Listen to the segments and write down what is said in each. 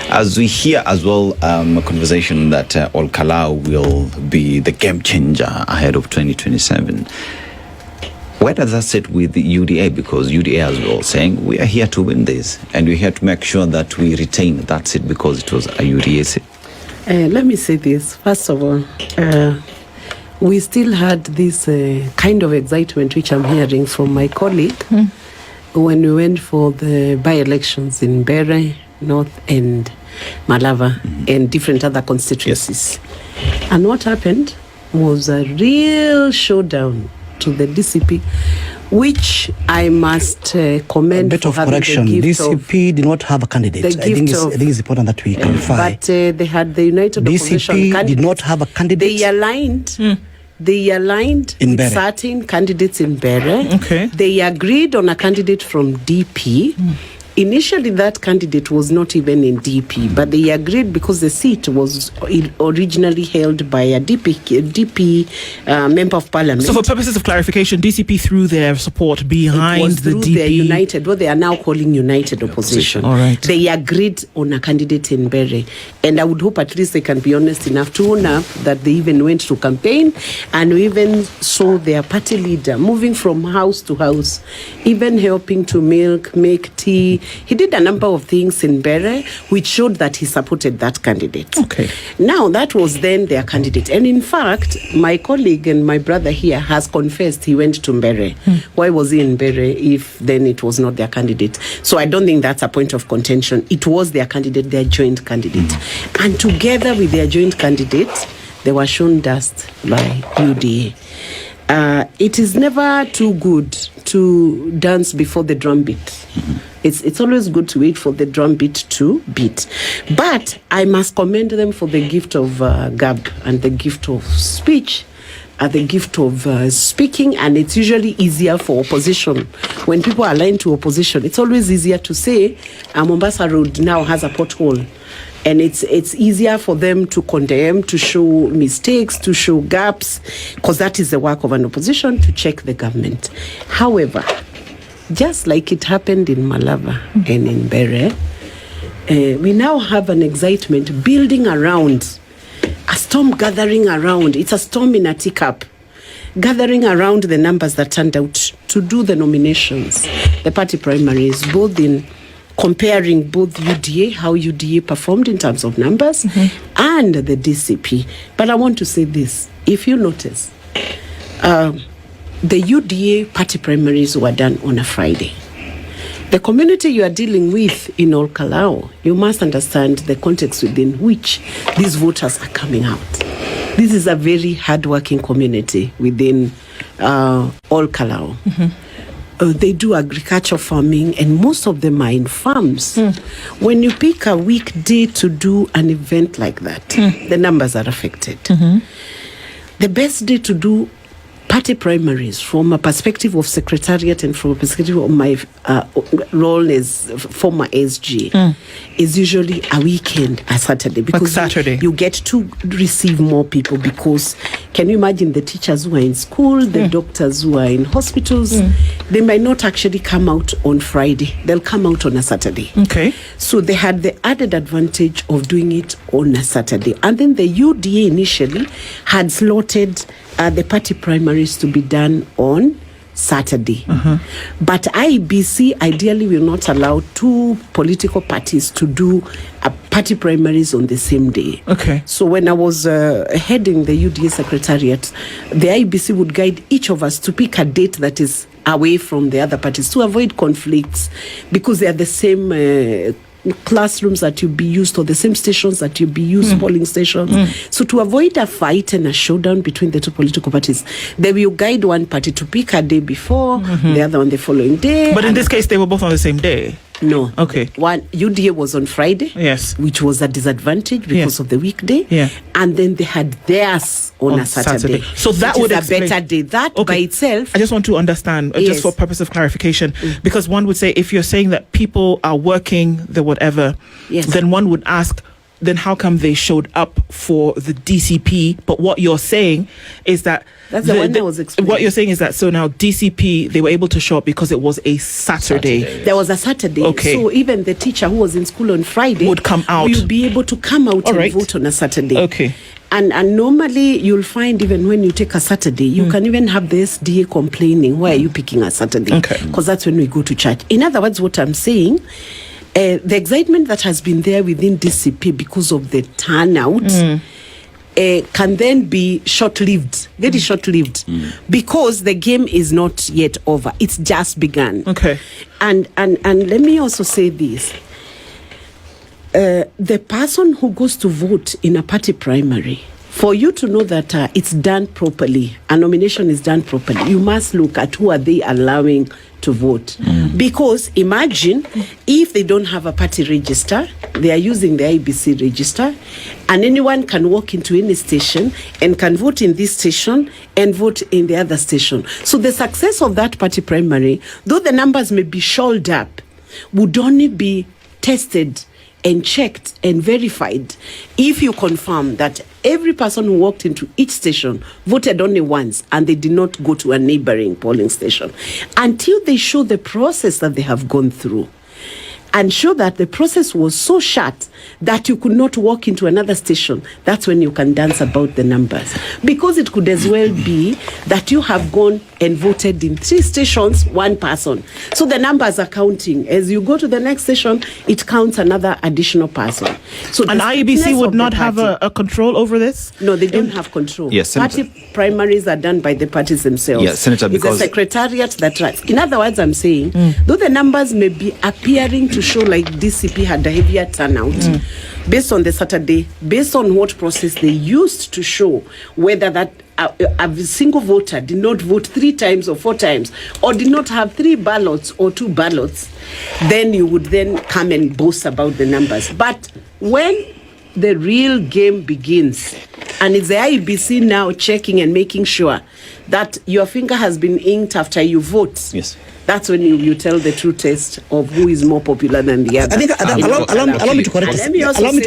As we hear as well a conversation that Olkalau will be the game changer ahead of 2027. Where does that sit with the UDA? Because UDA as well saying we are here to win this and we're here to make sure that we retain that seat because it was a UDA seat. Let me say this. First of all, we still had this kind of excitement which I'm hearing from my colleague when we went for the by-elections in Bere, North and Malava and different other constituencies. Yes. And what happened was a real showdown to the DCP, which I must commend. A bit for of having correction. The gift DCP did not have a candidate. I think it's important that we clarify. But they had the United Opposition DCP candidates. did not have a candidate. They aligned with Bere. certain candidates in Bere. Okay. They agreed on a candidate from DP. Initially, that candidate was not even in DP, but they agreed because the seat was originally held by a DP member of parliament. So for purposes of clarification, DCP threw their support behind the DP. Their United, what they are now calling United Opposition. All right. They agreed on a candidate in Bere. And I would hope at least they can be honest enough to own up that they even went to campaign and we even saw their party leader moving from house to house, even helping to make tea. He did a number of things in Bere which showed that he supported that candidate. Okay. Now, that was then their candidate. And in fact, my colleague and my brother here has confessed he went to Bere. Why was he in Bere if then it was not their candidate? So I don't think that's a point of contention. It was their candidate, their joint candidate. And together with their joint candidate, they were shown dust by UDA. It is never too good to dance before the drum beat. It's always good to wait for the drum beat to beat. But I must commend them for the gift of gab and the gift of speech, the gift of speaking, and it's usually easier for opposition. When people are aligned to opposition, it's always easier to say, Mombasa Road now has a pothole. And it's easier for them to condemn, to show mistakes, to show gaps, because that is the work of an opposition, to check the government. However, just like it happened in Malava and in Bere, we now have an excitement building around, a storm gathering around. It's a storm in a teacup, gathering around the numbers that turned out to do the nominations, the party primaries, both in comparing both UDA, how UDA performed in terms of numbers, and the DCP. But I want to say this. If you notice, the UDA party primaries were done on a Friday. The community you are dealing with in Olkalau, you must understand the context within which these voters are coming out. This is a very hardworking community within Olkalau. They do agriculture farming, and most of them are in farms. When you pick a weekday to do an event like that, the numbers are affected. The best day to do party primaries, from a perspective of secretariat and from a perspective of my role as former SG, is usually a weekend, a Saturday. Because like Saturday. You get to receive more people, because can you imagine the teachers who are in school, the doctors who are in hospitals, they might not actually come out on Friday. They'll come out on a Saturday. Okay. So they had the added advantage of doing it on a Saturday. And then the UDA initially had slotted the party primaries to be done on Saturday. But IBC ideally will not allow two political parties to do a party primaries on the same day. Okay. So when I was heading the UDA secretariat, the IBC would guide each of us to pick a date that is away from the other parties to avoid conflicts, because they are the same classrooms that you'll be used, or the same stations that you'll be used, polling stations. So to avoid a fight and a showdown between the two political parties, they will guide one party to pick a day before, the other on the following day. But in this case, they were both on the same day. No. Okay. One UDA was on Friday. Yes. Which was a disadvantage because of the weekday. Yeah. And then they had theirs on a Saturday. So that would is a better day. That by itself. I just want to understand, just for purpose of clarification, because one would say, if you're saying that people are working the whatever, then one would ask, then how come they showed up for the DCP? But what you're saying is that That's the one I was explaining. What you're saying is that so now DCP, they were able to show up because it was a Saturday. There was a Saturday. Okay. So even the teacher who was in school on Friday would come out. Will be able to come out and vote on a Saturday. Okay. And normally you'll find even when you take a Saturday, you can even have the SDA complaining, why are you picking a Saturday? Okay. Because that's when we go to church. In other words, what I'm saying, the excitement that has been there within DCP because of the turnout can then be short-lived, very short-lived, because the game is not yet over. It's just begun. Okay. And let me also say this. The person who goes to vote in a party primary, for you to know that it's done properly, a nomination is done properly, you must look at who are they allowing to vote. Because imagine if they don't have a party register, they are using the IBC register, and anyone can walk into any station and can vote in this station and vote in the other station. So the success of that party primary, though the numbers may be shouldered up, would only be tested and checked and verified if you confirm that every person who walked into each station voted only once and they did not go to a neighboring polling station until they show the process that they have gone through and show that the process was so short that you could not walk into another station. That's when you can dance about the numbers. Because it could as well be that you have gone and voted in 3 stations, 1 person. So the numbers are counting. As you go to the next station, it counts another additional person. So an IEBC would not have a control over this? No, they don't have control. Yes, party primaries are done by the parties themselves. Yes, Senator, because it's a secretariat that runs. In other words, I'm saying, though the numbers may be appearing to show like DCP had a heavier turnout, based on the Saturday, based on what process they used to show whether that a single voter did not vote 3 times or 4 times, or did not have 3 ballots or 2 ballots, then you would then come and boast about the numbers. But when the real game begins, and it's the IEBC now checking and making sure that your finger has been inked after you vote. Yes. That's when you tell the true test of who is more popular than the other. I think allow me to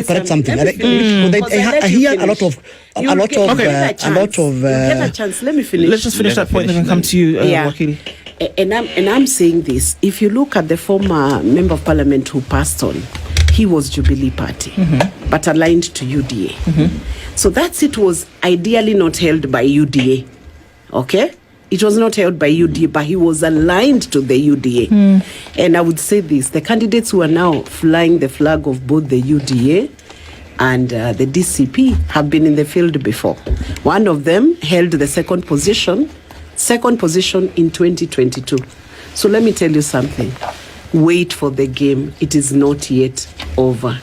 correct something. I hear a lot of. Get a chance. Let me finish. Let's just finish that point and then come to you, Wakili. And I'm saying this. If you look at the former member of parliament who passed on, he was Jubilee Party, but aligned to UDA. So that seat was ideally not held by UDA. Okay? It was not held by UDA, but he was aligned to the UDA. And I would say this, the candidates who are now flying the flag of both the UDA and the DCP have been in the field before. One of them held the second position in 2022. So let me tell you something. Wait for the game. It is not yet over.